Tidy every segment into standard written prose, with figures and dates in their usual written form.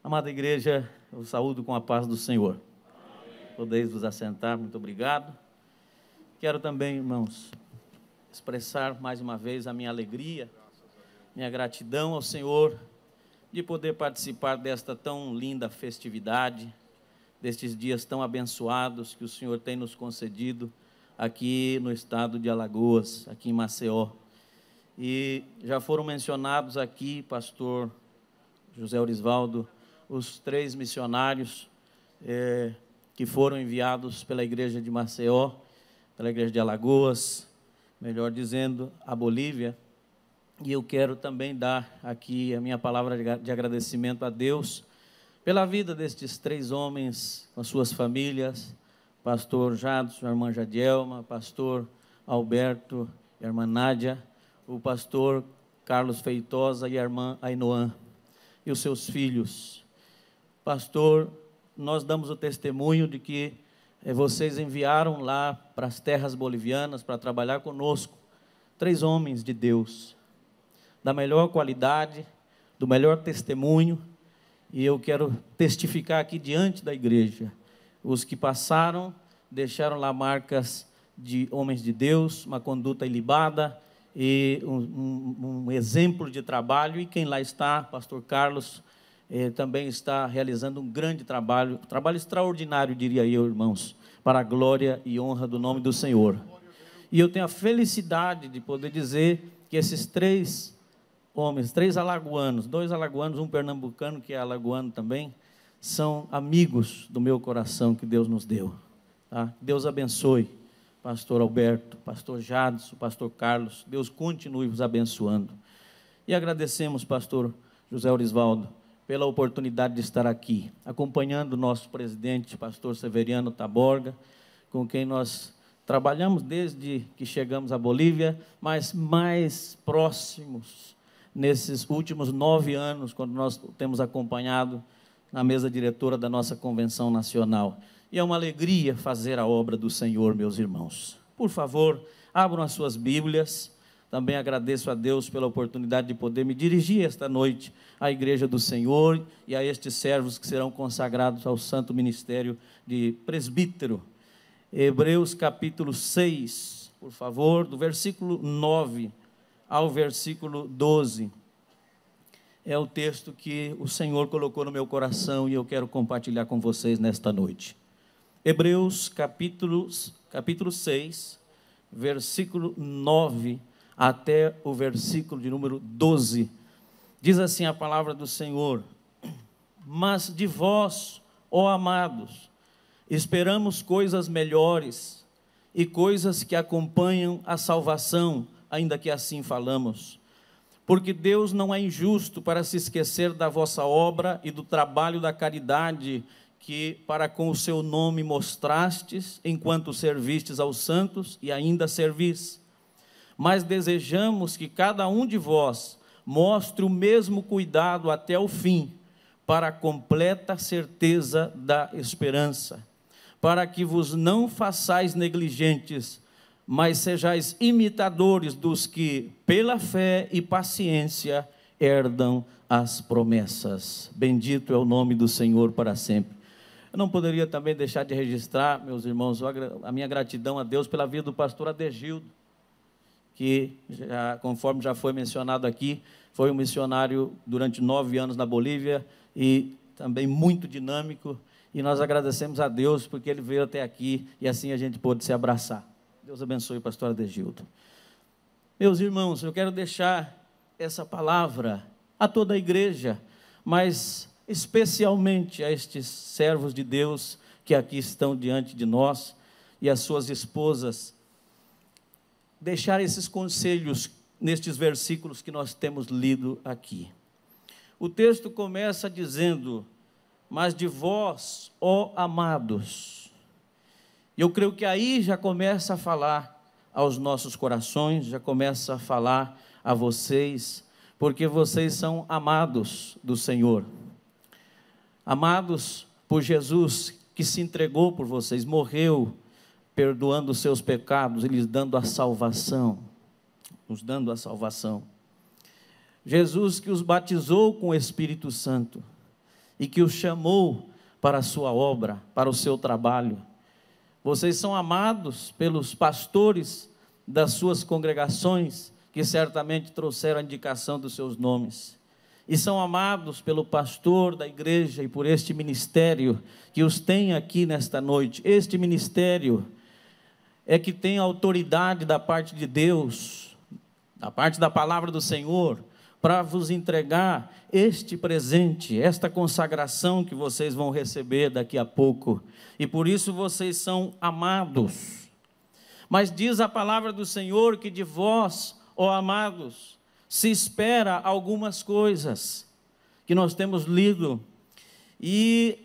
Amada igreja, eu saúdo com a paz do Senhor. Podeis vos assentar, muito obrigado. Quero também, irmãos, expressar mais uma vez a minha alegria, minha gratidão ao Senhor de poder participar desta tão linda festividade, destes dias tão abençoados que o Senhor tem nos concedido aqui no estado de Alagoas, aqui em Maceió. E já foram mencionados aqui, pastor José Orisvaldo, os 3 missionários que foram enviados pela igreja de Maceió, pela igreja de Alagoas, melhor dizendo, a Bolívia. E eu quero também dar aqui a minha palavra de agradecimento a Deus pela vida destes 3 homens, com as suas famílias, pastor Jadson, a irmã Jadielma, pastor Alberto e a irmã Nádia, o pastor Carlos Feitosa e a irmã Ainoã, e os seus filhos. Pastor, nós damos o testemunho de que vocês enviaram lá para as terras bolivianas para trabalhar conosco 3 homens de Deus, da melhor qualidade, do melhor testemunho, e eu quero testificar aqui diante da igreja. Os que passaram, deixaram lá marcas de homens de Deus, uma conduta ilibada e um exemplo de trabalho, e quem lá está, pastor Carlos, também está realizando um grande trabalho extraordinário, diria eu, irmãos, para a glória e honra do nome do Senhor. E eu tenho a felicidade de poder dizer que esses 3 homens, 3 alagoanos, 2 alagoanos, um pernambucano que é alagoano também, são amigos do meu coração que Deus nos deu. Tá? Deus abençoe, pastor Alberto, pastor Jadson, pastor Carlos, Deus continue vos abençoando. E agradecemos, pastor José Orisvaldo, pela oportunidade de estar aqui, acompanhando o nosso presidente, pastor Severiano Taborga, com quem nós trabalhamos desde que chegamos à Bolívia, mas mais próximos nesses últimos 9 anos, quando nós temos acompanhado na mesa diretora da nossa convenção nacional. E é uma alegria fazer a obra do Senhor, meus irmãos. Por favor, abram as suas Bíblias. Também agradeço a Deus pela oportunidade de poder me dirigir esta noite à igreja do Senhor e a estes servos que serão consagrados ao santo ministério de presbítero. Hebreus capítulo 6, por favor, do versículo 9 ao versículo 12. É o texto que o Senhor colocou no meu coração e eu quero compartilhar com vocês nesta noite. Hebreus capítulo 6, versículo 9 até o versículo de número 12, diz assim a palavra do Senhor: mas de vós, ó amados, esperamos coisas melhores e coisas que acompanham a salvação, ainda que assim falamos. Porque Deus não é injusto para se esquecer da vossa obra e do trabalho da caridade que para com o seu nome mostrastes, enquanto servistes aos santos e ainda servis. Mas desejamos que cada um de vós mostre o mesmo cuidado até o fim, para a completa certeza da esperança, para que vos não façais negligentes, mas sejais imitadores dos que, pela fé e paciência, herdam as promessas. Bendito é o nome do Senhor para sempre. Eu não poderia também deixar de registrar, meus irmãos, a minha gratidão a Deus pela vida do pastor Adegildo, que, conforme já foi mencionado aqui, foi um missionário durante 9 anos na Bolívia e também muito dinâmico, e nós agradecemos a Deus porque ele veio até aqui e assim a gente pôde se abraçar. Deus abençoe o pastor Adegildo. Meus irmãos, eu quero deixar essa palavra a toda a igreja, mas especialmente a estes servos de Deus que aqui estão diante de nós e as suas esposas, deixar esses conselhos nestes versículos que nós temos lido aqui. O texto começa dizendo: mas de vós, ó amados. Eu creio que aí já começa a falar aos nossos corações, já começa a falar a vocês, porque vocês são amados do Senhor, amados por Jesus, que se entregou por vocês, morreu, perdoando os seus pecados e lhes dando a salvação, nos dando a salvação. Jesus que os batizou com o Espírito Santo e que os chamou para a sua obra, para o seu trabalho. Vocês são amados pelos pastores das suas congregações, que certamente trouxeram a indicação dos seus nomes. E são amados pelo pastor da igreja e por este ministério que os tem aqui nesta noite. Este ministério é que tem autoridade da parte de Deus, da parte da palavra do Senhor, para vos entregar este presente, esta consagração que vocês vão receber daqui a pouco. E por isso vocês são amados. Mas diz a palavra do Senhor que de vós, ó amados, se espera algumas coisas que nós temos lido. E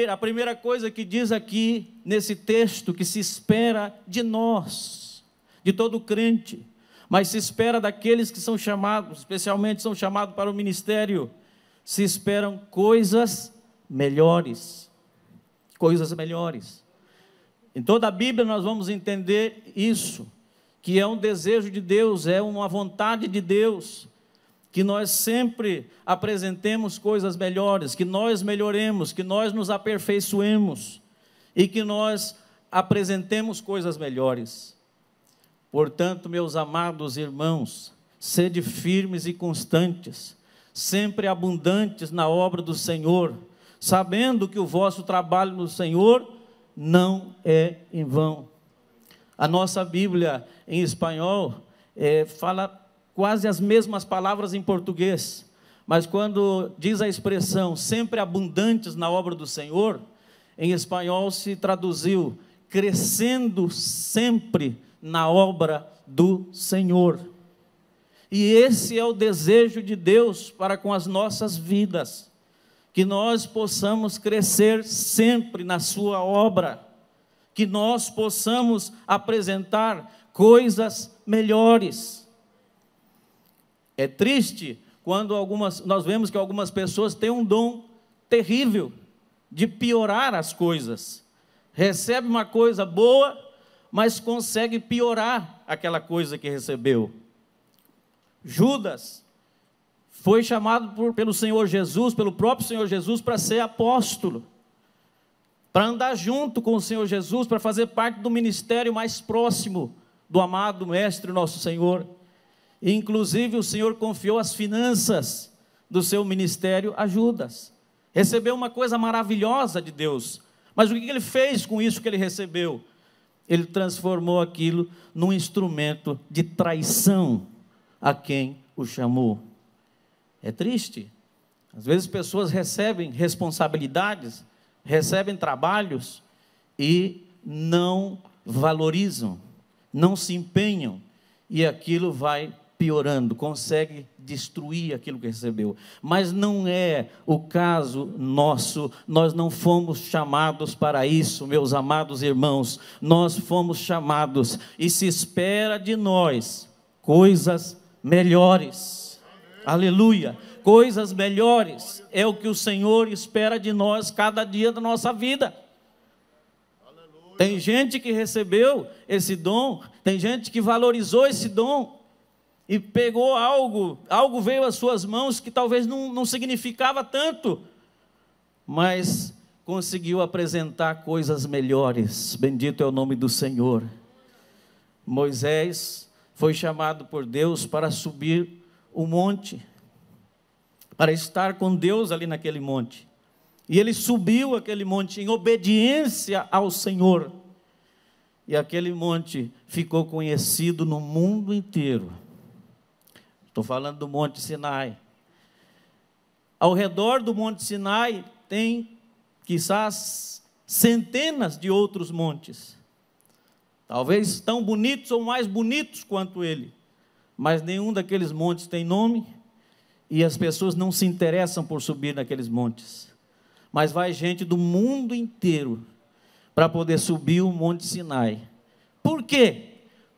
a primeira coisa que diz aqui nesse texto, que se espera de nós, de todo crente, mas se espera daqueles que são chamados, especialmente são chamados para o ministério, se esperam coisas melhores. Coisas melhores. Em toda a Bíblia nós vamos entender isso, que é um desejo de Deus, é uma vontade de Deus, que nós sempre apresentemos coisas melhores, que nós melhoremos, que nós nos aperfeiçoemos e que nós apresentemos coisas melhores. Portanto, meus amados irmãos, sede firmes e constantes, sempre abundantes na obra do Senhor, sabendo que o vosso trabalho no Senhor não é em vão. A nossa Bíblia em espanhol fala quase as mesmas palavras em português, mas quando diz a expressão sempre abundantes na obra do Senhor, em espanhol se traduziu crescendo sempre na obra do Senhor. E esse é o desejo de Deus para com as nossas vidas, que nós possamos crescer sempre na sua obra, que nós possamos apresentar coisas melhores. É triste quando nós vemos que algumas pessoas têm um dom terrível de piorar as coisas. Recebe uma coisa boa, mas consegue piorar aquela coisa que recebeu. Judas foi chamado pelo Senhor Jesus, pelo próprio Senhor Jesus, para ser apóstolo, para andar junto com o Senhor Jesus, para fazer parte do ministério mais próximo do amado Mestre, nosso Senhor. E, inclusive, o Senhor confiou as finanças do seu ministério a Judas. Recebeu uma coisa maravilhosa de Deus, mas o que ele fez com isso que ele recebeu? Ele transformou aquilo num instrumento de traição a quem o chamou. É triste. Às vezes pessoas recebem responsabilidades, recebem trabalhos e não valorizam, não se empenham, e aquilo vai piorando, consegue destruir aquilo que recebeu. Mas não é o caso nosso, nós não fomos chamados para isso, meus amados irmãos, nós fomos chamados e se espera de nós coisas melhores. Aleluia! Coisas melhores é o que o Senhor espera de nós cada dia da nossa vida. Aleluia. Tem gente que recebeu esse dom, tem gente que valorizou esse dom e pegou algo veio às suas mãos que talvez não significava tanto, mas conseguiu apresentar coisas melhores. Bendito é o nome do Senhor. Moisés foi chamado por Deus para subir o monte, para estar com Deus ali naquele monte. E ele subiu aquele monte em obediência ao Senhor. E aquele monte ficou conhecido no mundo inteiro. Estou falando do Monte Sinai. Ao redor do Monte Sinai tem, quizás, centenas de outros montes. Talvez tão bonitos ou mais bonitos quanto ele. Mas nenhum daqueles montes tem nome. E as pessoas não se interessam por subir naqueles montes. Mas vai gente do mundo inteiro para poder subir o Monte Sinai. Por quê?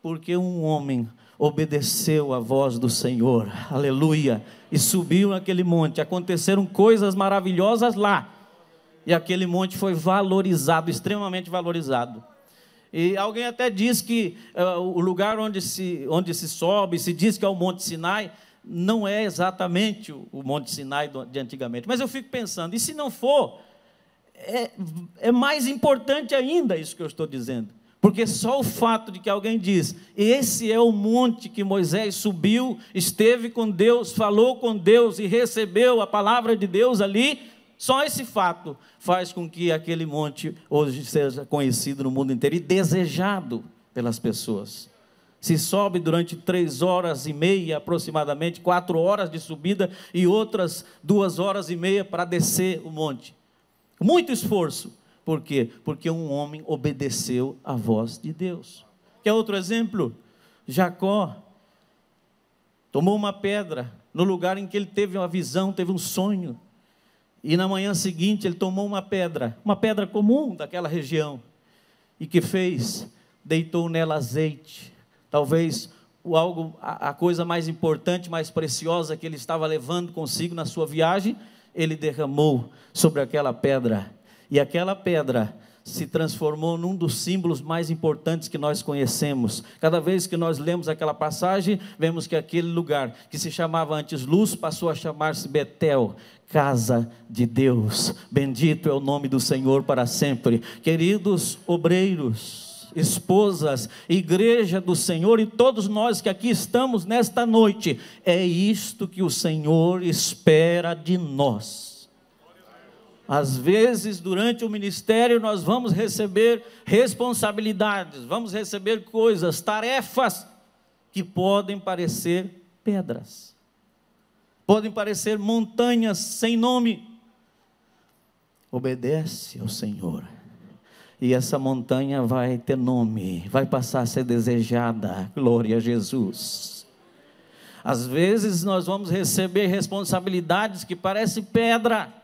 Porque um homem obedeceu a voz do Senhor, aleluia, e subiu naquele monte. Aconteceram coisas maravilhosas lá, e aquele monte foi valorizado, extremamente valorizado. E alguém até diz que o lugar onde se sobe, se diz que é o Monte Sinai, não é exatamente o Monte Sinai de antigamente. Mas eu fico pensando, e se não for, é mais importante ainda isso que eu estou dizendo. Porque só o fato de que alguém diz, esse é o monte que Moisés subiu, esteve com Deus, falou com Deus e recebeu a palavra de Deus ali, só esse fato faz com que aquele monte hoje seja conhecido no mundo inteiro e desejado pelas pessoas. Se sobe durante 3 horas e meia, aproximadamente, 4 horas de subida e outras 2 horas e meia para descer o monte. Muito esforço. Por quê? Porque um homem obedeceu à voz de Deus. Quer outro exemplo? Jacó tomou uma pedra no lugar em que ele teve uma visão, teve um sonho. E na manhã seguinte ele tomou uma pedra comum daquela região. E que fez? Deitou nela azeite. Talvez a coisa mais importante, mais preciosa que ele estava levando consigo na sua viagem, ele derramou sobre aquela pedra. E aquela pedra se transformou num dos símbolos mais importantes que nós conhecemos. Cada vez que nós lemos aquela passagem, vemos que aquele lugar que se chamava antes Luz, passou a chamar-se Betel, casa de Deus. Bendito é o nome do Senhor para sempre. Queridos obreiros, esposas, igreja do Senhor e todos nós que aqui estamos nesta noite, é isto que o Senhor espera de nós. Às vezes, durante o ministério, nós vamos receber responsabilidades, vamos receber coisas, tarefas, que podem parecer pedras, podem parecer montanhas sem nome. Obedece ao Senhor, e essa montanha vai ter nome, vai passar a ser desejada. Glória a Jesus. Às vezes, nós vamos receber responsabilidades que parecem pedra.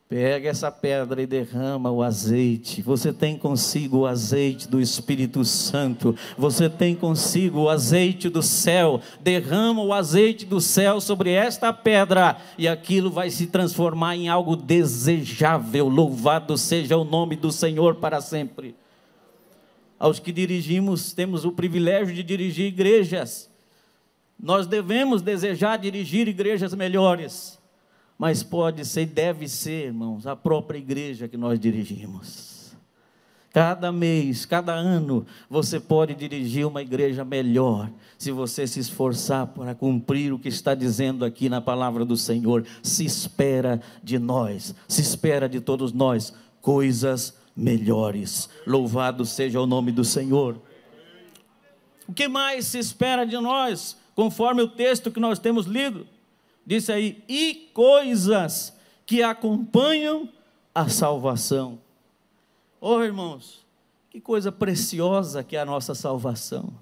Pega essa pedra e derrama o azeite. Você tem consigo o azeite do Espírito Santo. Você tem consigo o azeite do céu. Derrama o azeite do céu sobre esta pedra e aquilo vai se transformar em algo desejável. Louvado seja o nome do Senhor para sempre. Aos que dirigimos, temos o privilégio de dirigir igrejas. Nós devemos desejar dirigir igrejas melhores. Mas pode ser e deve ser, irmãos, a própria igreja que nós dirigimos. Cada mês, cada ano, você pode dirigir uma igreja melhor, se você se esforçar para cumprir o que está dizendo aqui na palavra do Senhor. Se espera de nós, se espera de todos nós, coisas melhores. Louvado seja o nome do Senhor. O que mais se espera de nós, conforme o texto que nós temos lido? Disse aí, e coisas que acompanham a salvação. Oh, irmãos, que coisa preciosa que é a nossa salvação.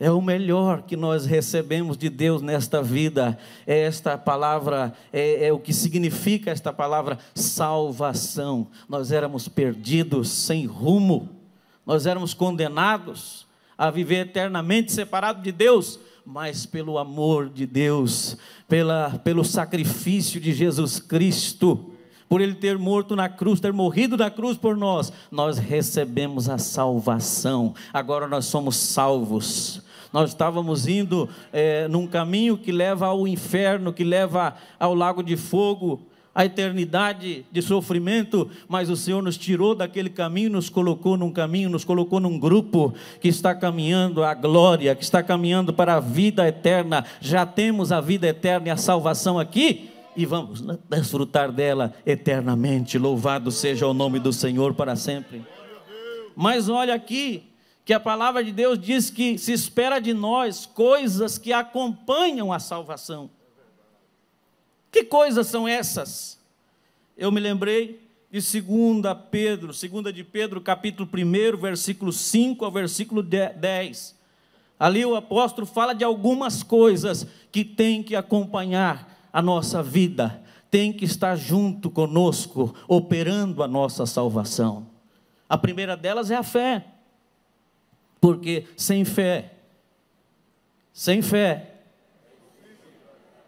É o melhor que nós recebemos de Deus nesta vida. É esta palavra, é o que significa esta palavra salvação. Nós éramos perdidos, sem rumo. Nós éramos condenados a viver eternamente separados de Deus. Mas pelo amor de Deus, pelo sacrifício de Jesus Cristo, por Ele ter morto na cruz, ter morrido na cruz por nós, nós recebemos a salvação. Agora nós somos salvos. Nós estávamos indo num caminho que leva ao inferno, que leva ao lago de fogo, a eternidade de sofrimento, mas o Senhor nos tirou daquele caminho, nos colocou num caminho, nos colocou num grupo que está caminhando à glória, que está caminhando para a vida eterna. Já temos a vida eterna e a salvação aqui, e vamos desfrutar dela eternamente. Louvado seja o nome do Senhor para sempre. Mas olha aqui, que a palavra de Deus diz que se espera de nós coisas que acompanham a salvação. Que coisas são essas? Eu me lembrei de 2 de Pedro, capítulo 1, versículo 5 ao versículo 10. Ali o apóstolo fala de algumas coisas que tem que acompanhar a nossa vida, tem que estar junto conosco, operando a nossa salvação. A primeira delas é a fé, porque sem fé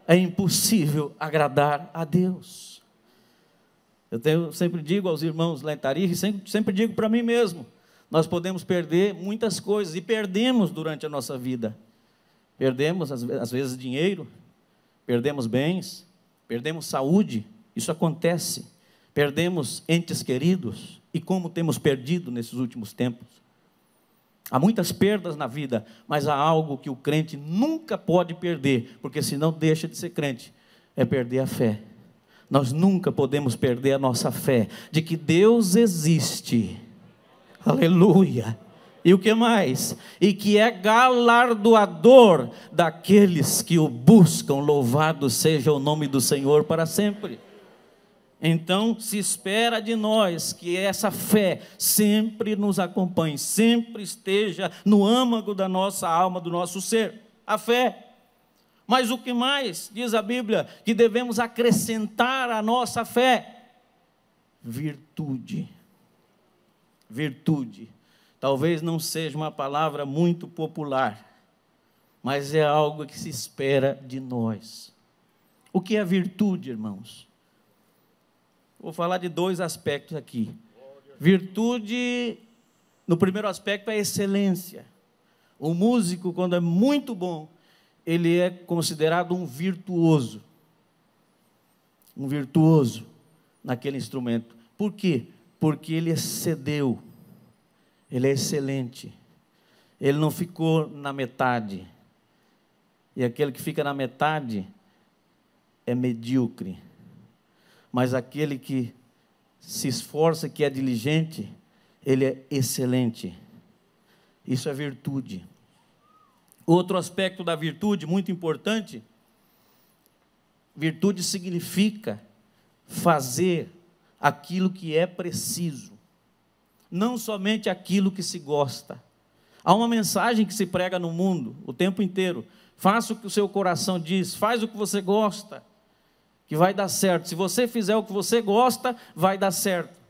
é impossível agradar a Deus. Eu sempre digo aos irmãos lá em Tarife, sempre digo para mim mesmo, nós podemos perder muitas coisas, e perdemos durante a nossa vida, Perdemos, às vezes, dinheiro, perdemos bens, perdemos saúde, isso acontece. Perdemos entes queridos, e como temos perdido nesses últimos tempos. Há muitas perdas na vida, mas há algo que o crente nunca pode perder, porque senão deixa de ser crente, é perder a fé. Nós nunca podemos perder a nossa fé, de que Deus existe, aleluia, e o que mais? E que é galardoador daqueles que o buscam, louvado seja o nome do Senhor para sempre. Então, se espera de nós que essa fé sempre nos acompanhe, sempre esteja no âmago da nossa alma, do nosso ser, a fé. Mas o que mais diz a Bíblia? Que devemos acrescentar à nossa fé? Virtude. Virtude. Talvez não seja uma palavra muito popular, mas é algo que se espera de nós. O que é virtude, irmãos? Vou falar de dois aspectos aqui. Virtude, no primeiro aspecto, é excelência. O músico, quando é muito bom, ele é considerado um virtuoso. Um virtuoso naquele instrumento. Por quê? Porque ele excedeu. Ele é excelente. Ele não ficou na metade. E aquele que fica na metade é medíocre. Mas aquele que se esforça, que é diligente, ele é excelente. Isso é virtude. Outro aspecto da virtude, muito importante, virtude significa fazer aquilo que é preciso, não somente aquilo que se gosta. Há uma mensagem que se prega no mundo o tempo inteiro: faça o que o seu coração diz, faz o que você gosta, que vai dar certo. Se você fizer o que você gosta, vai dar certo.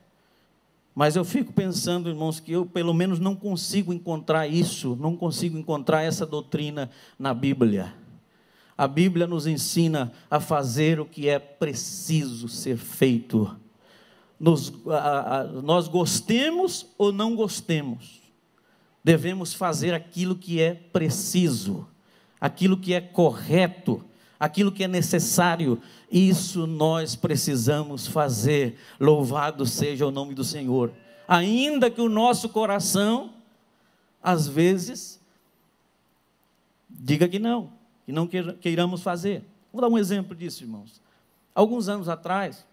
Mas eu fico pensando, irmãos, que eu pelo menos não consigo encontrar isso, não consigo encontrar essa doutrina na Bíblia. A Bíblia nos ensina a fazer o que é preciso ser feito. Nós gostemos ou não gostemos, devemos fazer aquilo que é preciso, aquilo que é correto, aquilo que é necessário. Isso nós precisamos fazer. Louvado seja o nome do Senhor. Ainda que o nosso coração, às vezes, diga que não queiramos fazer. Vou dar um exemplo disso, irmãos. Alguns anos atrás,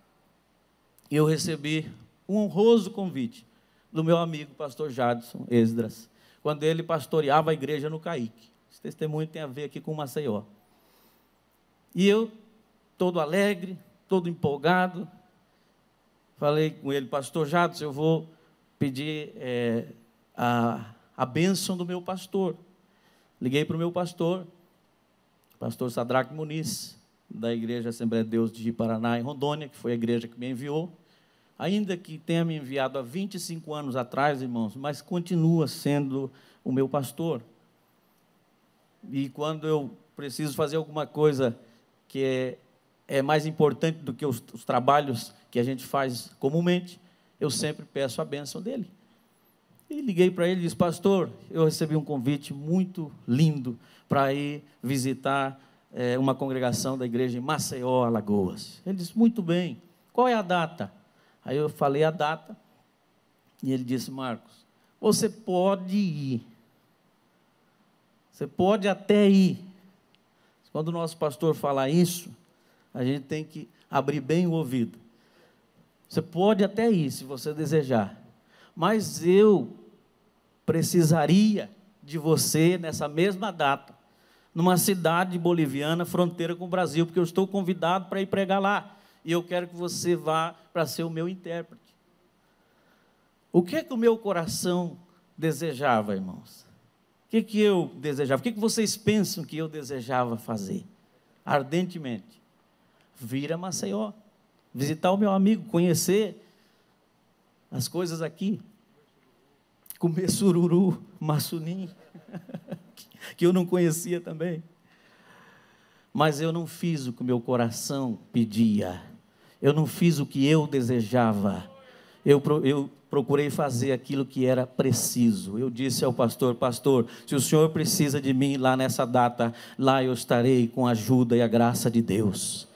eu recebi um honroso convite do meu amigo pastor Jadson Esdras, quando ele pastoreava a igreja no Caique. Esse testemunho tem a ver aqui com Maceió. E eu, todo alegre, todo empolgado, falei com ele: pastor Jadson, eu vou pedir a bênção do meu pastor. Liguei para o meu pastor Sadraque Muniz, da Igreja Assembleia de Deus de Paraná, em Rondônia, que foi a igreja que me enviou. Ainda que tenha me enviado há 25 anos atrás, irmãos, mas continua sendo o meu pastor. E quando eu preciso fazer alguma coisa que é mais importante do que os trabalhos que a gente faz comumente, eu sempre peço a bênção dele. E liguei para ele e disse: pastor, eu recebi um convite muito lindo para ir visitar uma congregação da igreja em Maceió, Alagoas. Ele disse: muito bem, qual é a data? Aí eu falei a data, e ele disse: Marcos, você pode ir, você pode até ir. Quando o nosso pastor falar isso, a gente tem que abrir bem o ouvido. Você pode até ir, se você desejar, mas eu precisaria de você nessa mesma data, numa cidade boliviana, fronteira com o Brasil, porque eu estou convidado para ir pregar lá, e eu quero que você vá para ser o meu intérprete. O que é que o meu coração desejava, irmãos? O que eu desejava? O que vocês pensam que eu desejava fazer? Ardentemente. Vir a Maceió, visitar o meu amigo, conhecer as coisas aqui, comer sururu, maçunim, que eu não conhecia também. Mas eu não fiz o que o meu coração pedia, eu não fiz o que eu desejava, eu procurei fazer aquilo que era preciso. Eu disse ao pastor: pastor, se o senhor precisa de mim lá nessa data, lá eu estarei com a ajuda e a graça de Deus.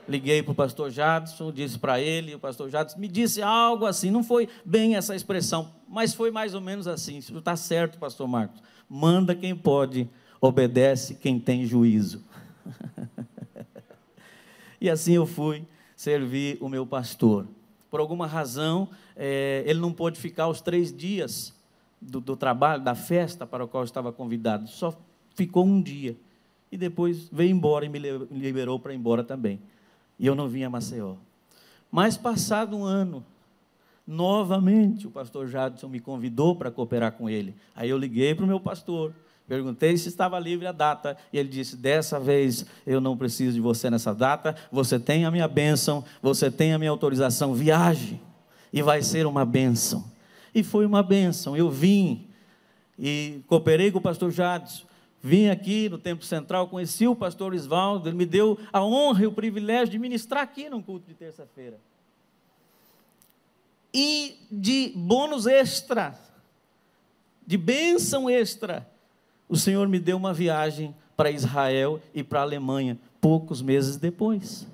Liguei para o pastor Jadson, disse para ele, o pastor Jadson me disse algo assim, não foi bem essa expressão, mas foi mais ou menos assim: está certo, pastor Marcos, manda quem pode, obedece quem tem juízo. E assim eu fui servir o meu pastor. Por alguma razão, ele não pôde ficar os 3 dias do trabalho, da festa para o qual eu estava convidado, só ficou um dia, e depois veio embora e me liberou para ir embora também. E eu não vim a Maceió. Mas passado um ano, novamente o pastor Jadson me convidou para cooperar com ele. Aí eu liguei para o meu pastor, perguntei se estava livre a data, e ele disse: dessa vez eu não preciso de você nessa data, você tem a minha bênção, você tem a minha autorização, viaje, e vai ser uma bênção. E foi uma bênção. Eu vim e cooperei com o pastor Jadson. Vim aqui no Templo Central, conheci o pastor Isvaldo, ele me deu a honra e o privilégio de ministrar aqui num culto de terça-feira. E de bônus extra, de bênção extra, o Senhor me deu uma viagem para Israel e para a Alemanha, poucos meses depois.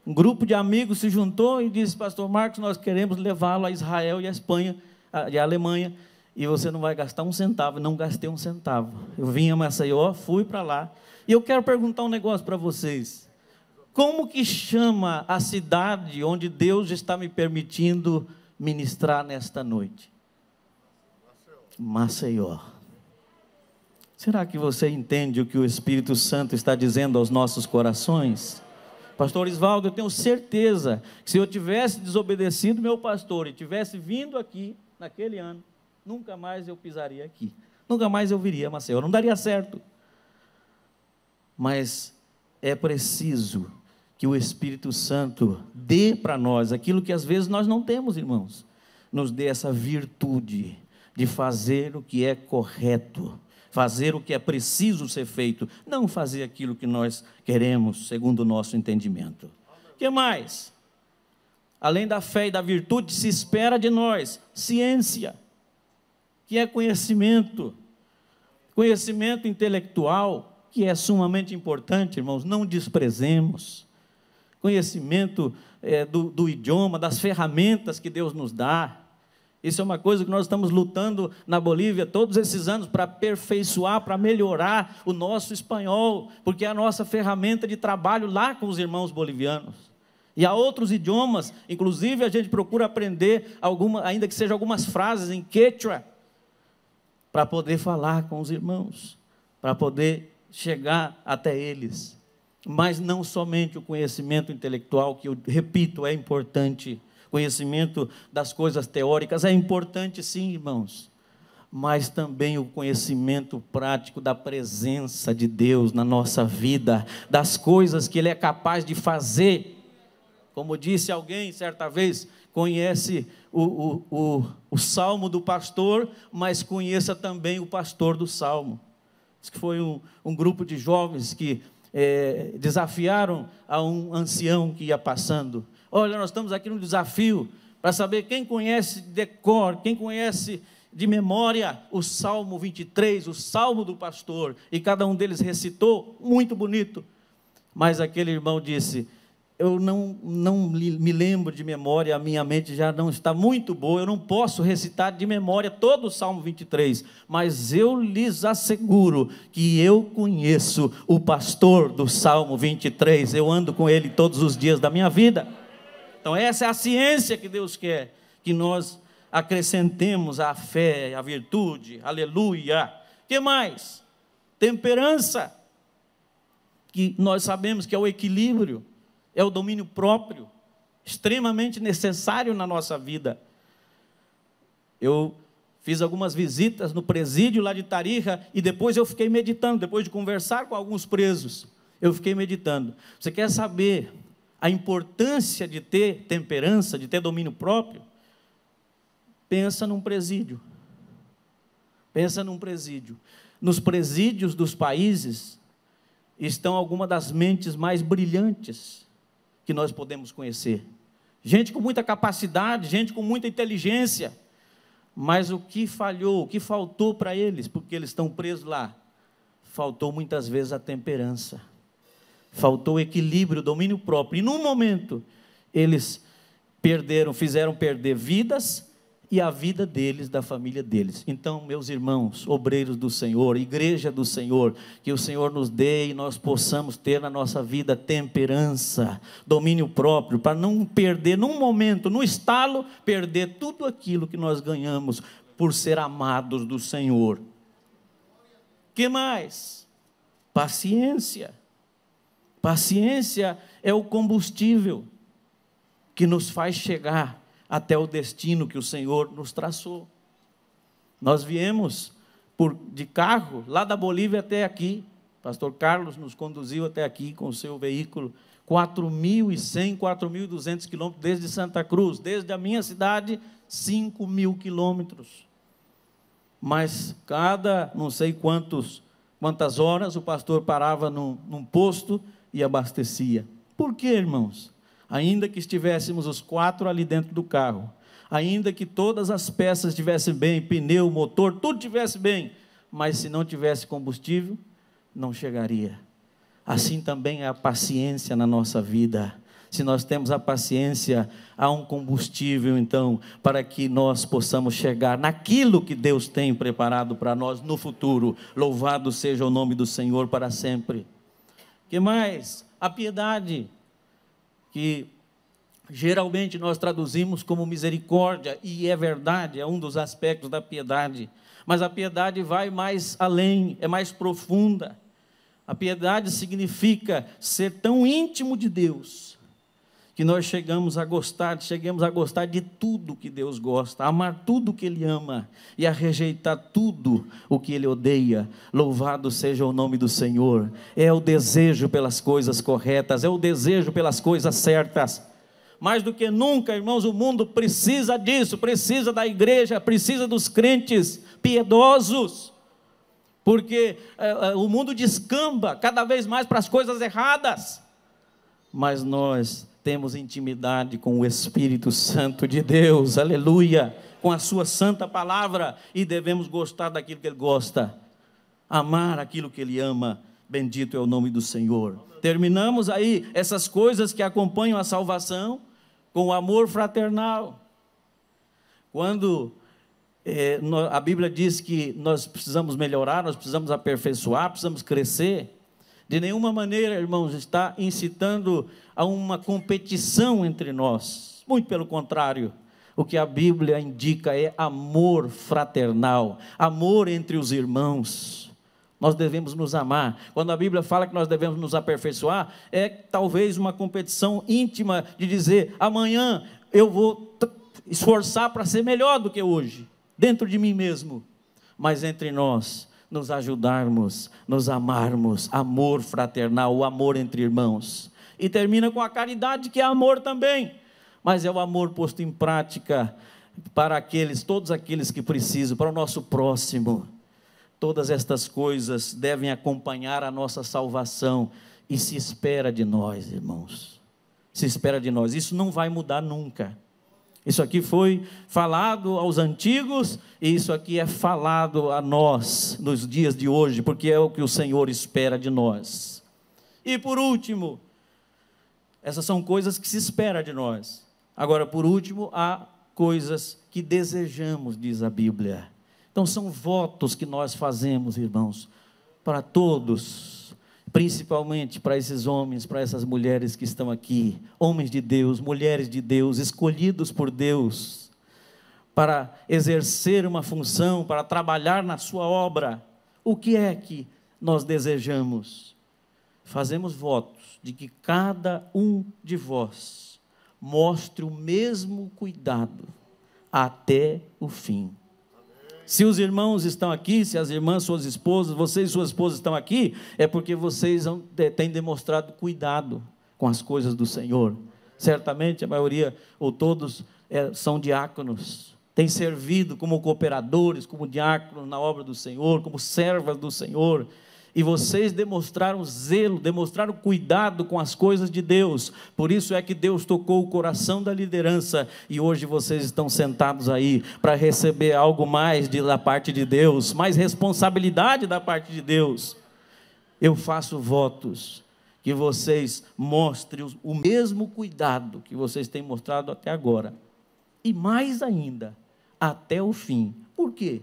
Um grupo de amigos se juntou e disse: pastor Marcos, nós queremos levá-lo a Israel e a Espanha, e a Alemanha, e você não vai gastar um centavo. Não gastei um centavo. Eu vim a Maceió, fui para lá. E eu quero perguntar um negócio para vocês: como que chama a cidade onde Deus está me permitindo ministrar nesta noite? Maceió. Será que você entende o que o Espírito Santo está dizendo aos nossos corações? Pastor Isvaldo, eu tenho certeza que se eu tivesse desobedecido meu pastor e tivesse vindo aqui naquele ano, nunca mais eu pisaria aqui, nunca mais eu viria a Maceió, não daria certo. Mas é preciso que o Espírito Santo dê para nós aquilo que às vezes nós não temos, irmãos. Nos dê essa virtude de fazer o que é correto, fazer o que é preciso ser feito, não fazer aquilo que nós queremos, segundo o nosso entendimento. O que mais? Além da fé e da virtude, se espera de nós ciência, que é conhecimento intelectual, que é sumamente importante, irmãos, não desprezemos. Conhecimento do idioma, das ferramentas que Deus nos dá. Isso é uma coisa que nós estamos lutando na Bolívia todos esses anos para aperfeiçoar, para melhorar o nosso espanhol, porque é a nossa ferramenta de trabalho lá com os irmãos bolivianos. E há outros idiomas, inclusive a gente procura aprender, ainda que sejam algumas frases em quechua, para poder falar com os irmãos, para poder chegar até eles. Mas não somente o conhecimento intelectual, que eu repito, é importante. Conhecimento das coisas teóricas é importante sim, irmãos, mas também o conhecimento prático da presença de Deus na nossa vida, das coisas que Ele é capaz de fazer. Como disse alguém certa vez, conhece o salmo do pastor, mas conheça também o pastor do salmo. Isso que foi um grupo de jovens que desafiaram a um ancião que ia passando. Olha, nós estamos aqui num desafio para saber quem conhece de cor, quem conhece de memória o Salmo 23, o Salmo do pastor, e cada um deles recitou, muito bonito, mas aquele irmão disse: eu não me lembro de memória, a minha mente já não está muito boa, eu não posso recitar de memória todo o Salmo 23, mas eu lhes asseguro que eu conheço o pastor do Salmo 23, eu ando com ele todos os dias da minha vida. Então essa é a ciência que Deus quer, que nós acrescentemos a fé, a virtude, aleluia. O que mais? Temperança, que nós sabemos que é o equilíbrio, é o domínio próprio, extremamente necessário na nossa vida. Eu fiz algumas visitas no presídio lá de Tarija, e depois eu fiquei meditando, depois de conversar com alguns presos, eu fiquei meditando. Você quer saber a importância de ter temperança, de ter domínio próprio? Pensa num presídio. Pensa num presídio. Nos presídios dos países estão algumas das mentes mais brilhantes que nós podemos conhecer. gente com muita capacidade, gente com muita inteligência, mas o que falhou, o que faltou para eles, porque eles estão presos lá? Faltou muitas vezes a temperança, faltou o equilíbrio, o domínio próprio, e num momento eles fizeram perder vidas, e a vida deles, da família deles. Então, meus irmãos, obreiros do Senhor, igreja do Senhor, que o Senhor nos dê e nós possamos ter na nossa vida temperança, domínio próprio, para não perder num momento, no estalo, perder tudo aquilo que nós ganhamos por ser amados do Senhor. Que mais? Paciência. Paciência é o combustível que nos faz chegar até o destino que o Senhor nos traçou. Nós viemos de carro, lá da Bolívia até aqui, pastor Carlos nos conduziu até aqui com o seu veículo, 4.100, 4.200 quilômetros, desde Santa Cruz, desde a minha cidade, 5.000 quilômetros. Mas não sei quantas horas, o pastor parava num posto e abastecia. Por quê, irmãos? Ainda que estivéssemos os 4 ali dentro do carro, ainda que todas as peças estivessem bem, pneu, motor, tudo estivesse bem, mas se não tivesse combustível, não chegaria. Assim também é a paciência na nossa vida. Se nós temos a paciência, há um combustível, então, para que nós possamos chegar naquilo que Deus tem preparado para nós no futuro. Louvado seja o nome do Senhor para sempre. O que mais? A piedade, que geralmente nós traduzimos como misericórdia, e é verdade, é um dos aspectos da piedade, mas a piedade vai mais além, é mais profunda. A piedade significa ser tão íntimo de Deus, que nós chegamos a gostar de tudo que Deus gosta, a amar tudo que Ele ama, e a rejeitar tudo o que Ele odeia. Louvado seja o nome do Senhor. É o desejo pelas coisas corretas, é o desejo pelas coisas certas. Mais do que nunca, irmãos, o mundo precisa disso, precisa da igreja, precisa dos crentes piedosos, porque o mundo descamba cada vez mais para as coisas erradas, mas nós temos intimidade com o Espírito Santo de Deus, aleluia, com a sua santa palavra, e devemos gostar daquilo que Ele gosta, amar aquilo que Ele ama. Bendito é o nome do Senhor. Terminamos aí essas coisas que acompanham a salvação com o amor fraternal. Quando a Bíblia diz que nós precisamos melhorar, nós precisamos aperfeiçoar, precisamos crescer, de nenhuma maneira, irmãos, está incitando a uma competição entre nós. Muito pelo contrário, o que a Bíblia indica é amor fraternal, amor entre os irmãos. Nós devemos nos amar. Quando a Bíblia fala que nós devemos nos aperfeiçoar, é talvez uma competição íntima de dizer: amanhã eu vou esforçar para ser melhor do que hoje, dentro de mim mesmo. Mas entre nós, nos ajudarmos, nos amarmos, amor fraternal, o amor entre irmãos. E termina com a caridade, que é amor também, mas é o amor posto em prática para todos aqueles que precisam, para o nosso próximo. Todas estas coisas devem acompanhar a nossa salvação, e se espera de nós, irmãos, se espera de nós. Isso não vai mudar nunca. Isso aqui foi falado aos antigos, e isso aqui é falado a nós nos dias de hoje, porque é o que o Senhor espera de nós. E por último, essas são coisas que se espera de nós. Agora, por último, há coisas que desejamos, diz a Bíblia. Então são votos que nós fazemos, irmãos, para todos, principalmente para esses homens, para essas mulheres que estão aqui, homens de Deus, mulheres de Deus, escolhidos por Deus, para exercer uma função, para trabalhar na sua obra. O que é que nós desejamos? Fazemos votos de que cada um de vós mostre o mesmo cuidado até o fim. Se os irmãos estão aqui, se as irmãs, suas esposas, vocês e suas esposas estão aqui, é porque vocês têm demonstrado cuidado com as coisas do Senhor. Certamente a maioria, ou todos, são diáconos, têm servido como cooperadores, como diáconos na obra do Senhor, como servas do Senhor, E vocês demonstraram zelo, demonstraram cuidado com as coisas de Deus. Por isso é que Deus tocou o coração da liderança. E hoje vocês estão sentados aí para receber algo mais da parte de Deus, mais responsabilidade da parte de Deus. Eu faço votos que vocês mostrem o mesmo cuidado que vocês têm mostrado até agora. E mais ainda, até o fim. Por quê?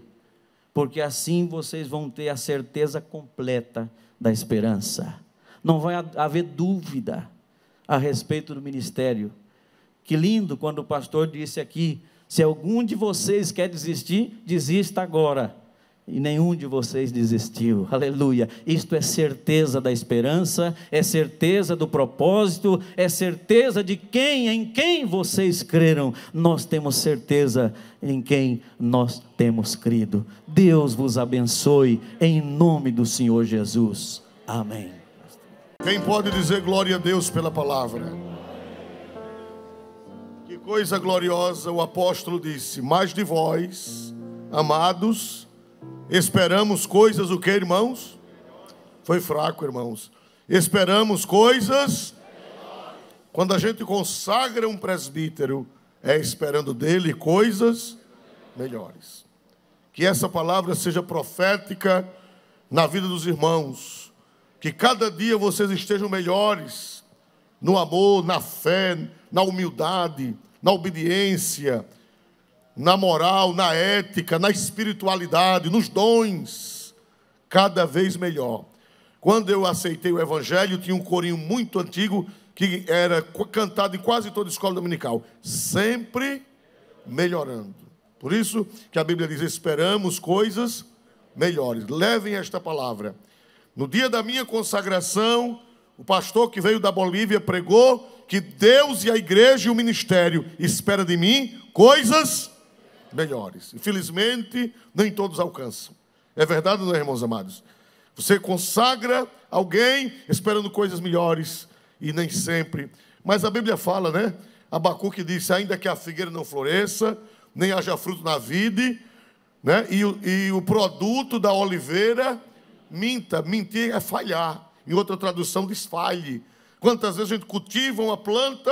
Porque assim vocês vão ter a certeza completa da esperança. Não vai haver dúvida a respeito do ministério. Que lindo quando o pastor disse aqui: se algum de vocês quer desistir, desista agora. E nenhum de vocês desistiu, aleluia. Isto é certeza da esperança, é certeza do propósito, é certeza de em quem vocês creram. Nós temos certeza em quem nós temos crido. Deus vos abençoe, em nome do Senhor Jesus, amém. Quem pode dizer glória a Deus pela palavra? Que coisa gloriosa. O apóstolo disse: mas de vós, amados, esperamos coisas o que, irmãos? Foi fraco, irmãos. Esperamos coisas. Quando a gente consagra um presbítero, é esperando dele coisas melhores. Que essa palavra seja profética na vida dos irmãos. Que cada dia vocês estejam melhores no amor, na fé, na humildade, na obediência, na moral, na ética, na espiritualidade, nos dons, cada vez melhor. Quando eu aceitei o Evangelho, tinha um corinho muito antigo, que era cantado em quase toda escola dominical, sempre melhorando. Por isso que a Bíblia diz: esperamos coisas melhores. Levem esta palavra. No dia da minha consagração, o pastor que veio da Bolívia pregou que Deus e a igreja e o ministério espera de mim coisas melhores. Infelizmente, nem todos alcançam. É verdade ou não, irmãos amados? Você consagra alguém esperando coisas melhores e nem sempre. Mas a Bíblia fala, né? Abacuque disse: ainda que a figueira não floresça, nem haja fruto na vide, né? E o produto da oliveira minta. Mentir é falhar. Em outra tradução diz falhe. Quantas vezes a gente cultiva uma planta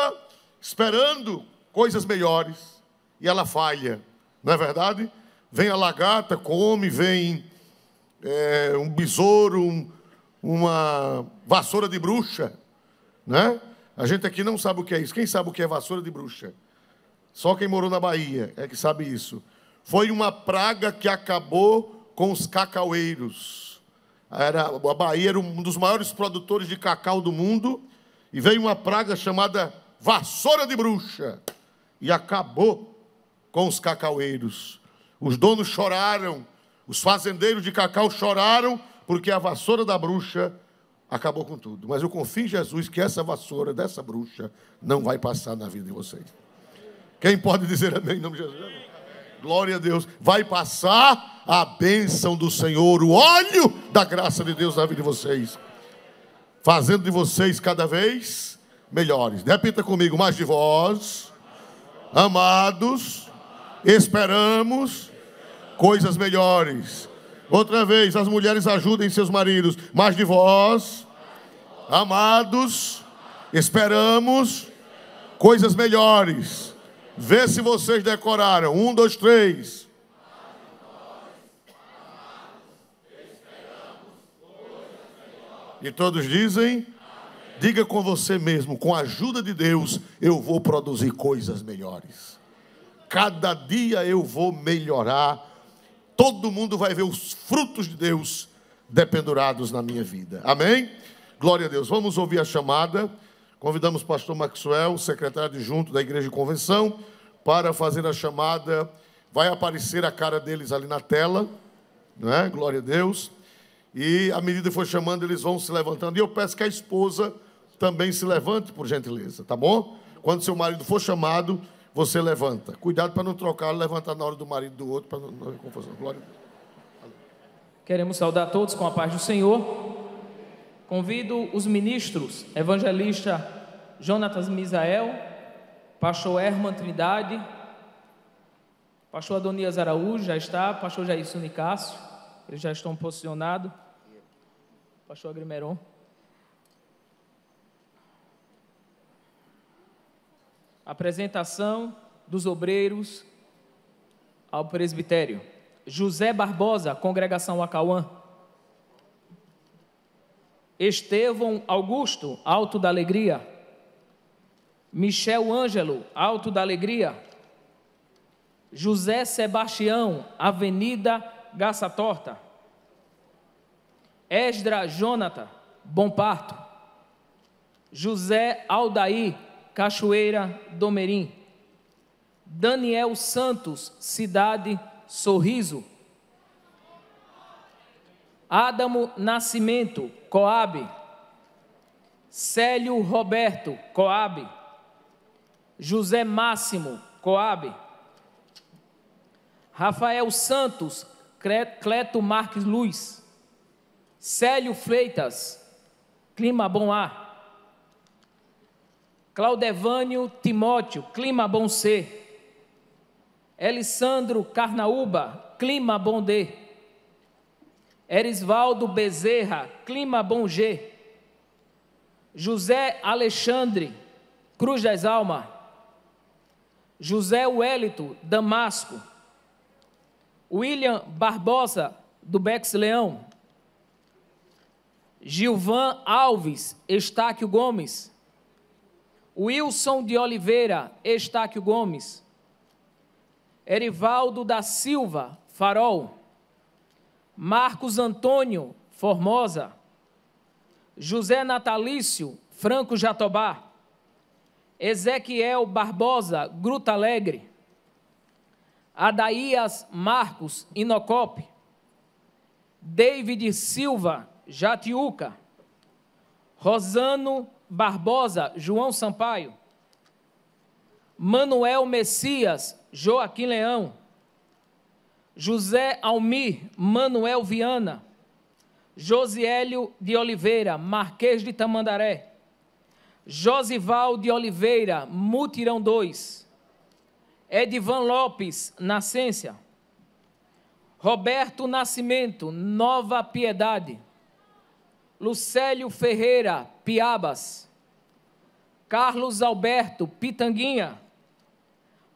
esperando coisas melhores e ela falha? Não é verdade? Vem a lagarta, come, vem um besouro, uma vassoura de bruxa, né? A gente aqui não sabe o que é isso. Quem sabe o que é vassoura de bruxa? Só quem morou na Bahia é que sabe isso. Foi uma praga que acabou com os cacaueiros. A Bahia era um dos maiores produtores de cacau do mundo, e veio uma praga chamada vassoura de bruxa e acabou com os cacaueiros. Os donos choraram, os fazendeiros de cacau choraram, porque a vassoura da bruxa acabou com tudo. Mas eu confio em Jesus que essa vassoura dessa bruxa não vai passar na vida de vocês. Quem pode dizer amém em nome de Jesus? Amém. Glória a Deus. Vai passar a bênção do Senhor, o óleo da graça de Deus na vida de vocês, fazendo de vocês cada vez melhores. Repita comigo: mas de vós, amados, esperamos coisas melhores. Outra vez, as mulheres ajudem seus maridos. Mas de vós, amados, esperamos coisas melhores. Vê se vocês decoraram. 1, 2, 3. E todos dizem: diga com você mesmo: com a ajuda de Deus, eu vou produzir coisas melhores. Cada dia eu vou melhorar. Todo mundo vai ver os frutos de Deus dependurados na minha vida. Amém? Glória a Deus. Vamos ouvir a chamada. Convidamos o pastor Maxwell, secretário adjunto da Igreja de Convenção, para fazer a chamada. Vai aparecer a cara deles ali na tela, não é? Glória a Deus. E à medida que for chamando, eles vão se levantando. E eu peço que a esposa também se levante, por gentileza, tá bom? Quando seu marido for chamado, você levanta. Cuidado para não trocar, levantar na hora do marido do outro, para não haver confusão. Glória a Deus. Queremos saudar todos com a paz do Senhor. Convido os ministros, evangelista Jonatas Misael, pastor Herman Trindade, pastor Adonias Araújo, já está, pastor Jairson Nicásio, eles já estão posicionados. pastor Agrimeron. Apresentação dos obreiros ao presbitério. José Barbosa, Congregação Acauã. Estevão Augusto, Alto da Alegria. Michel Ângelo, Alto da Alegria. José Sebastião, Avenida Gaça Torta. Esdra Jonathan, Bom Parto. José Aldair, Cachoeira do Merim. Daniel Santos, Cidade Sorriso. Adamo Nascimento, Coabe. Célio Roberto, Coabe. José Máximo, Coabe. Rafael Santos, Cleto Marques Luz. Célio Freitas, Clima Bom A. Claudevânio Timóteo, Clima Bom C. Elisandro Carnaúba, Clima Bom D. Erisvaldo Bezerra, Clima Bom G. José Alexandre, Cruz das Almas. José Wellington, Damasco. William Barbosa, do Bex Leão. Gilvan Alves, Estáquio Gomes. Wilson de Oliveira, Estáquio Gomes. Erivaldo da Silva, Farol. Marcos Antônio, Formosa. José Natalício, Franco Jatobá. Ezequiel Barbosa, Gruta Alegre. Adaías Marcos, Inocope. David Silva, Jatiuca. Rosano Barbosa, João Sampaio. Manuel Messias, Joaquim Leão. José Almir, Manuel Viana. Josiélio de Oliveira, Marquês de Tamandaré. Josival de Oliveira, Mutirão 2. Edivan Lopes, Nascência. Roberto Nascimento, Nova Piedade. Lucélio Ferreira, Piabas. Carlos Alberto, Pitanguinha.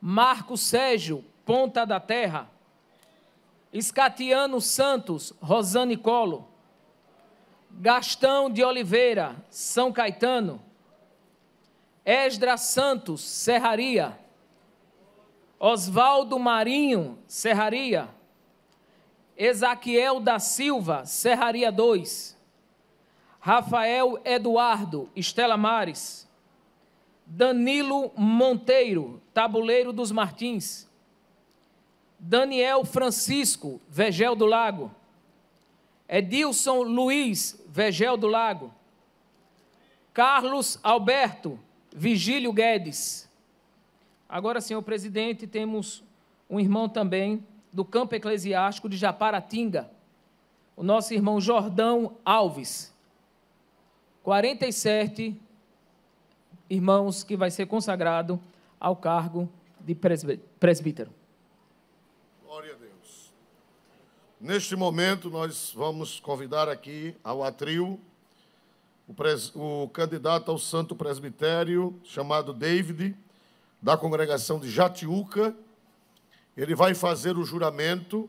Marco Sérgio, Ponta da Terra. Escatiano Santos, Rosanicolo. Gastão de Oliveira, São Caetano. Esdra Santos, Serraria. Osvaldo Marinho, Serraria. Ezaquiel da Silva, Serraria 2. Rafael Eduardo, Estela Mares. Danilo Monteiro, Tabuleiro dos Martins. Daniel Francisco, Vegel do Lago. Edilson Luiz, Vegel do Lago. Carlos Alberto, Vigílio Guedes. Agora, senhor presidente, temos um irmão também do campo eclesiástico de Japaratinga, o nosso irmão Jordão Alves. 47 irmãos que vai ser consagrado ao cargo de presbítero. Glória a Deus. Neste momento, nós vamos convidar aqui ao atril o candidato ao santo presbitério, chamado David, da congregação de Jatiuca. Ele vai fazer o juramento,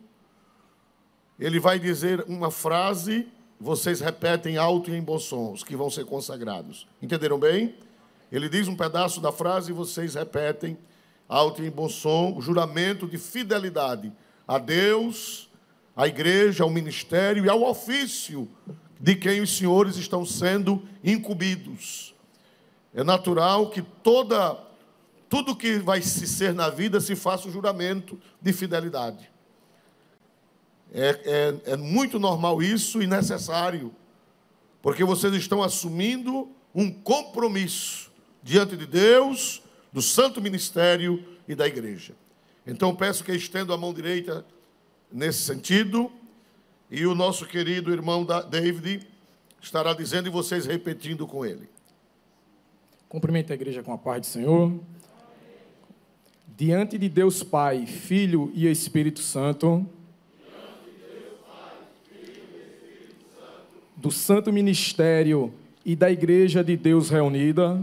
ele vai dizer uma frase, vocês repetem alto e em bons sons, que vão ser consagrados. Entenderam bem? Ele diz um pedaço da frase e vocês repetem alto e em bom som, o juramento de fidelidade a Deus, à igreja, ao ministério e ao ofício de quem os senhores estão sendo incumbidos. É natural que tudo que vai se ser na vida se faça o juramento de fidelidade. É muito normal isso e necessário, porque vocês estão assumindo um compromisso diante de Deus, do santo ministério e da igreja. Então peço que estenda a mão direita nesse sentido, e o nosso querido irmão David estará dizendo e vocês repetindo com ele. Cumprimento a igreja com a paz do Senhor. Diante de Deus Pai, Filho e Espírito Santo, do Santo Ministério e da Igreja de Deus reunida,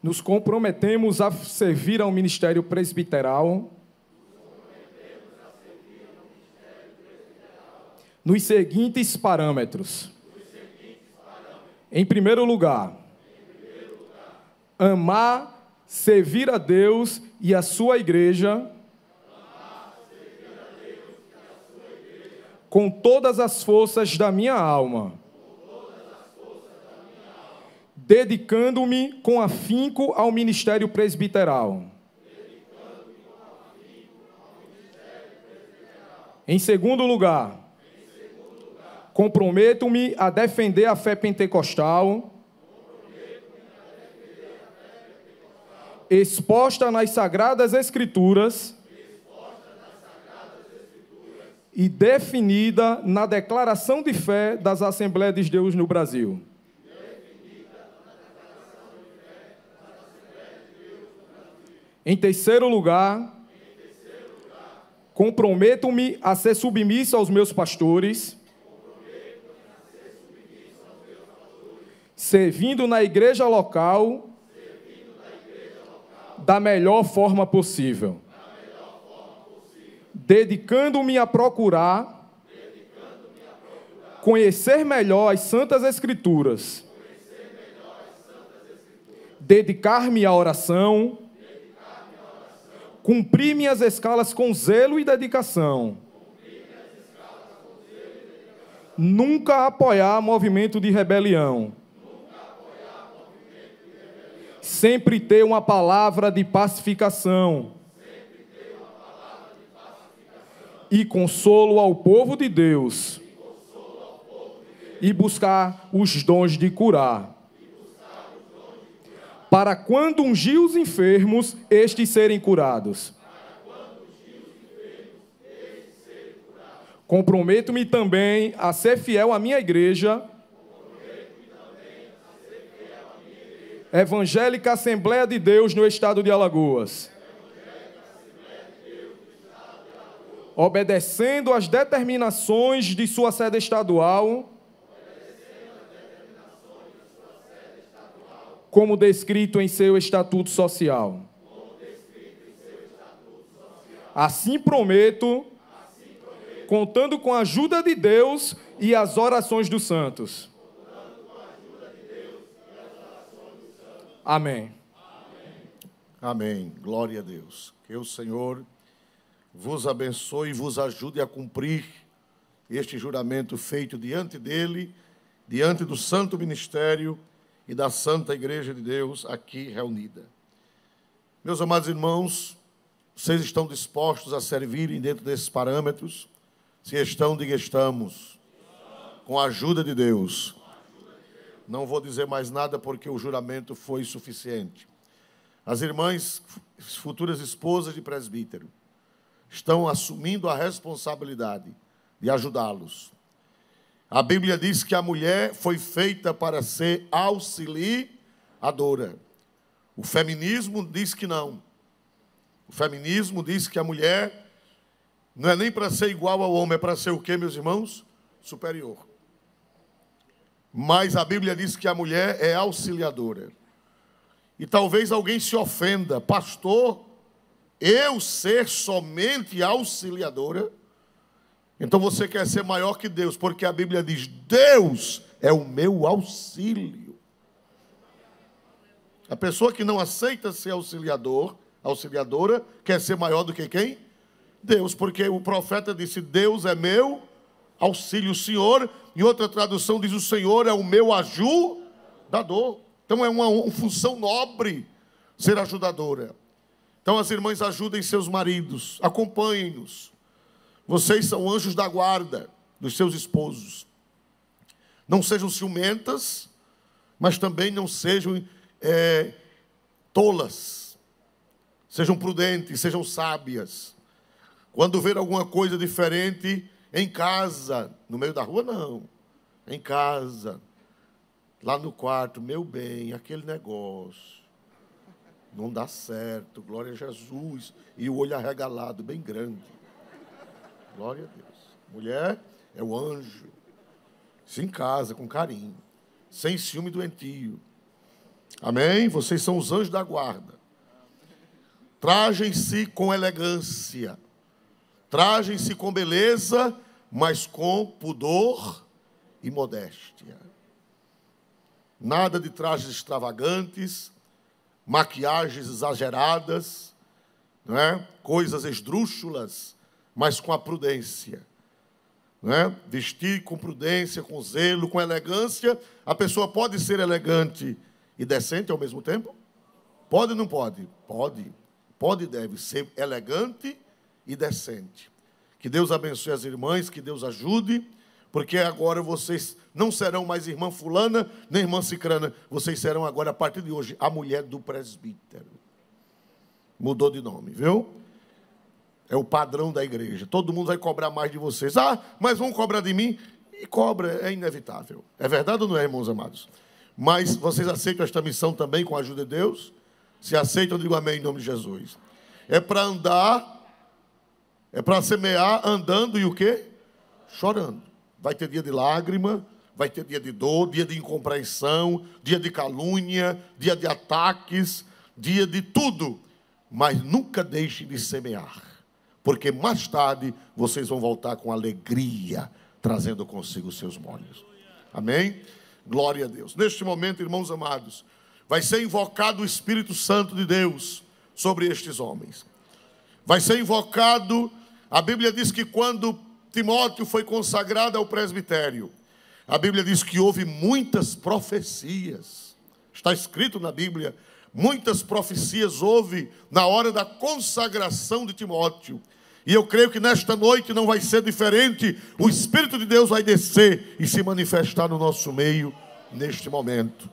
nos comprometemos a servir ao ministério presbiteral nos seguintes parâmetros. Em primeiro lugar, amar, servir a Deus e a sua igreja com todas as forças da minha alma, dedicando-me com afinco ao ministério presbiteral. Em segundo lugar, comprometo-me a defender a fé pentecostal, exposta nas Sagradas Escrituras e definida na Declaração de Fé das Assembleias de Deus no Brasil. Em terceiro lugar, comprometo-me a ser submisso aos meus pastores, servindo na igreja local da melhor forma possível, dedicando-me a procurar conhecer melhor as Santas Escrituras, dedicar-me à oração, cumprir minhas escalas com zelo e dedicação, nunca apoiar movimento de rebelião, sempre ter uma palavra de pacificação e consolo ao povo de Deus e buscar os dons de curar, para quando ungir os enfermos, estes serem curados. Comprometo-me também a ser fiel à minha igreja, Evangélica Assembleia de Deus no estado de Alagoas, obedecendo às determinações de sua sede estadual, como descrito em seu estatuto social. Assim prometo, contando com a ajuda de Deus e as orações dos santos. Amém. Amém. Glória a Deus. Que o Senhor vos abençoe e vos ajude a cumprir este juramento feito diante dele, diante do santo ministério e da Santa Igreja de Deus aqui reunida. Meus amados irmãos, vocês estão dispostos a servirem dentro desses parâmetros? Se estão, diga estamos. Com a ajuda de Deus. Não vou dizer mais nada porque o juramento foi suficiente. As irmãs, futuras esposas de presbítero, estão assumindo a responsabilidade de ajudá-los. A Bíblia diz que a mulher foi feita para ser auxiliadora. O feminismo diz que não. O feminismo diz que a mulher não é nem para ser igual ao homem, é para ser o quê, meus irmãos? Superior. Mas a Bíblia diz que a mulher é auxiliadora. E talvez alguém se ofenda, pastor, eu ser somente auxiliadora? Então você quer ser maior que Deus, porque a Bíblia diz, Deus é o meu auxílio. A pessoa que não aceita ser auxiliadora, quer ser maior do que quem? Deus, porque o profeta disse, Deus é meu auxílio, o Senhor, em outra tradução diz, o Senhor é o meu ajudador. Então é uma função nobre ser ajudadora. Então as irmãs ajudem seus maridos, acompanhem-nos. Vocês são anjos da guarda dos seus esposos. Não sejam ciumentas, mas também não sejam tolas. Sejam prudentes, sejam sábias. Quando ver alguma coisa diferente, em casa, no meio da rua não, em casa, lá no quarto, meu bem, aquele negócio, não dá certo, glória a Jesus, e o olho arregalado, bem grande, glória a Deus. Mulher é o anjo. Se em casa, com carinho, sem ciúme doentio. Amém? Vocês são os anjos da guarda. Trajem-se com elegância. Trajem-se com beleza, mas com pudor e modéstia. Nada de trajes extravagantes, maquiagens exageradas, não é? Coisas esdrúxulas, mas com a prudência. Não é? Vestir com prudência, com zelo, com elegância. A pessoa pode ser elegante e decente ao mesmo tempo? Pode ou não pode? Pode. Pode e deve ser elegante e decente. Que Deus abençoe as irmãs, que Deus ajude, porque agora vocês não serão mais irmã fulana, nem irmã cicrana. Vocês serão agora, a partir de hoje, a mulher do presbítero. Mudou de nome, viu? É o padrão da igreja. Todo mundo vai cobrar mais de vocês. Ah, mas vão cobrar de mim? E cobra, é inevitável. É verdade ou não é, irmãos amados? Mas vocês aceitam esta missão também com a ajuda de Deus? Se aceitam, digo amém em nome de Jesus. É para andar, é para semear andando e o quê? Chorando. Vai ter dia de lágrima, vai ter dia de dor, dia de incompreensão, dia de calúnia, dia de ataques, dia de tudo. Mas nunca deixe de semear, porque mais tarde vocês vão voltar com alegria, trazendo consigo os seus molhos. Amém? Glória a Deus. Neste momento, irmãos amados, vai ser invocado o Espírito Santo de Deus sobre estes homens. Vai ser invocado, a Bíblia diz que quando Timóteo foi consagrado ao presbitério, a Bíblia diz que houve muitas profecias. Está escrito na Bíblia, muitas profecias houve na hora da consagração de Timóteo. E eu creio que nesta noite não vai ser diferente. O Espírito de Deus vai descer e se manifestar no nosso meio neste momento.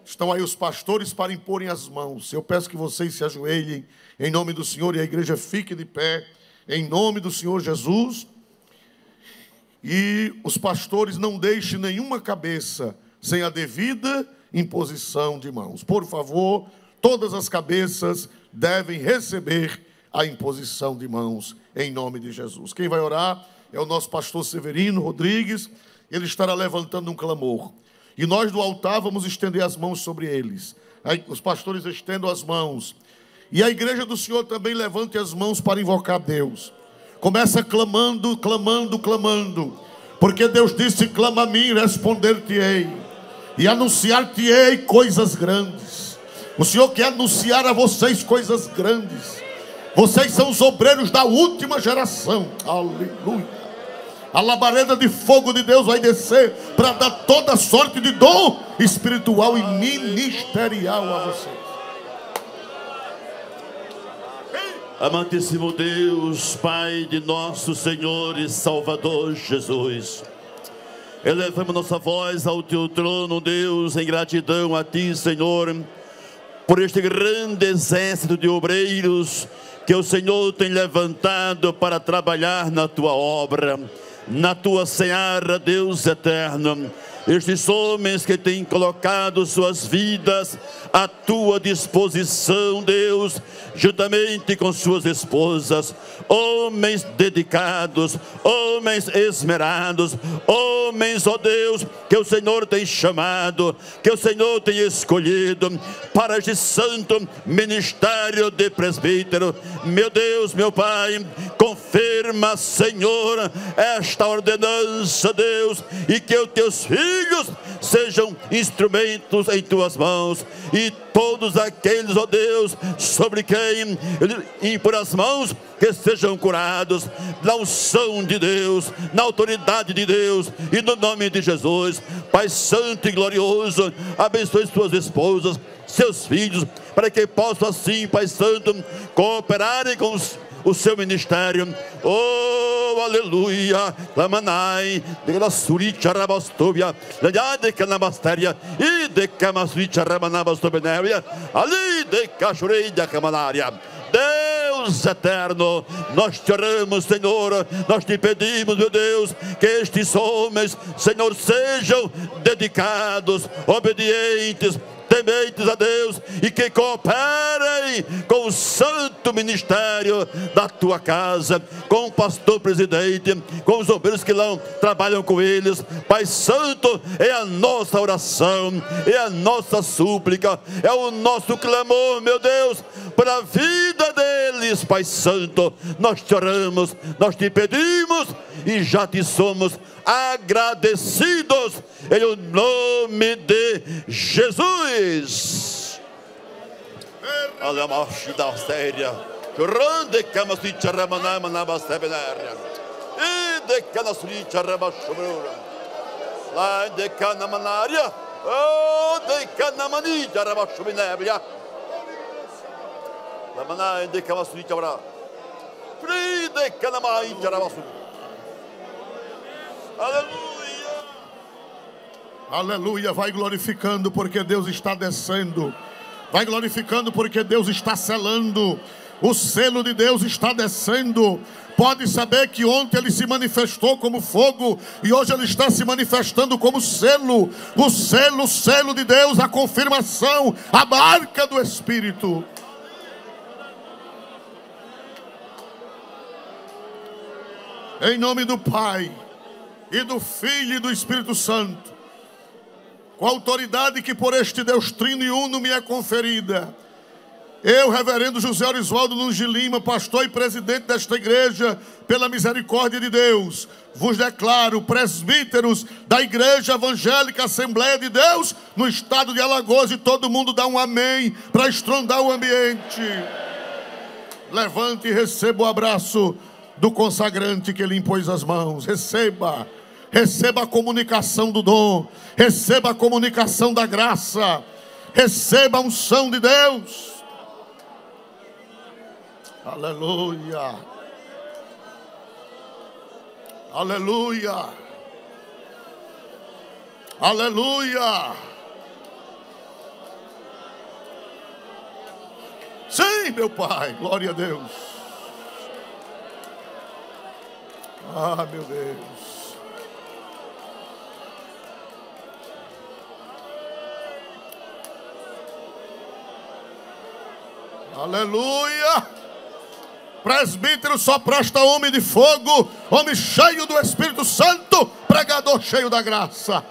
Estão aí os pastores para imporem as mãos. Eu peço que vocês se ajoelhem em nome do Senhor e a igreja fique de pé em nome do Senhor Jesus. E os pastores não deixem nenhuma cabeça sem a devida imposição de mãos. Por favor, todas as cabeças devem receber a imposição de mãos em nome de Jesus. Quem vai orar é o nosso pastor Severino Rodrigues. Ele estará levantando um clamor. E nós do altar vamos estender as mãos sobre eles. Aí os pastores estendam as mãos. E a igreja do Senhor também levante as mãos para invocar Deus. Começa clamando, clamando, clamando. Porque Deus disse, clama a mim, responder-te-ei. E anunciar-te-ei coisas grandes. O Senhor quer anunciar a vocês coisas grandes. Vocês são os obreiros da última geração. Aleluia. A labareda de fogo de Deus vai descer para dar toda sorte de dom espiritual e ministerial a vocês. Amantíssimo Deus, Pai de nosso Senhor e Salvador Jesus, elevamos nossa voz ao Teu trono, Deus, em gratidão a Ti, Senhor, por este grande exército de obreiros que o Senhor tem levantado para trabalhar na Tua obra, na Tua seara, Deus eterno. Estes homens que têm colocado suas vidas à Tua disposição, Deus, juntamente com suas esposas, homens dedicados, homens esmerados, homens, ó Deus, que o Senhor tem chamado, que o Senhor tem escolhido para este santo ministério de presbítero. Meu Deus, meu Pai, confirma, Senhor, esta ordenança, Deus, e que os Teus filhos sejam instrumentos em Tuas mãos, e todos aqueles, ó Deus, sobre quem impor as mãos, que sejam curados na unção de Deus, na autoridade de Deus, e no nome de Jesus. Pai santo e glorioso, abençoe suas esposas, seus filhos, para que possam assim, Pai santo, cooperarem com o seu ministério. Oh, aleluia. Lamanai, de la suricha rabastobia, la de canabastaria, e de camasuricha rabanabastobenéria, ali de cachoreia camanária. Deus eterno, nós te oramos, Senhor, nós te pedimos, meu Deus, que estes homens, Senhor, sejam dedicados, obedientes, tementes a Deus e que cooperem com o santo ministério da tua casa, com o pastor presidente, com os obreiros que lá trabalham com eles. Pai Santo, é a nossa oração, é a nossa súplica, é o nosso clamor, meu Deus, para a vida deles. Pai Santo, nós te oramos, nós te pedimos e já te somos agradecidos em o nome de Jesus. Alamashi da séria, grande camasicha ramanama na bastebenaria, e de canasricha rabashumura, lá de canamanaria, oh de canamanicha rabashuminebria, la manai de camasricha bra, free de canamaicha rabasu. Aleluia. Aleluia. Vai glorificando porque Deus está descendo. Vai glorificando porque Deus está selando. O selo de Deus está descendo. Pode saber que ontem ele se manifestou como fogo e hoje ele está se manifestando como selo. O selo de Deus, a confirmação, a marca do Espírito. Em nome do Pai, e do Filho e do Espírito Santo, com a autoridade que por este Deus Trino e Uno me é conferida, eu, reverendo José Orisvaldo Nunes de Lima, pastor e presidente desta igreja, pela misericórdia de Deus, vos declaro presbíteros da Igreja Evangélica Assembleia de Deus, no estado de Alagoas, e todo mundo dá um amém, para estrondar o ambiente. Levante e receba o abraço do consagrante que lhe impôs as mãos. Receba a comunicação do dom, receba a comunicação da graça, receba a unção de Deus. Aleluia, aleluia, aleluia. Sim, meu Pai, glória a Deus. Ah, meu Deus. Aleluia. Presbítero só presta homem de fogo, homem cheio do Espírito Santo, pregador cheio da graça.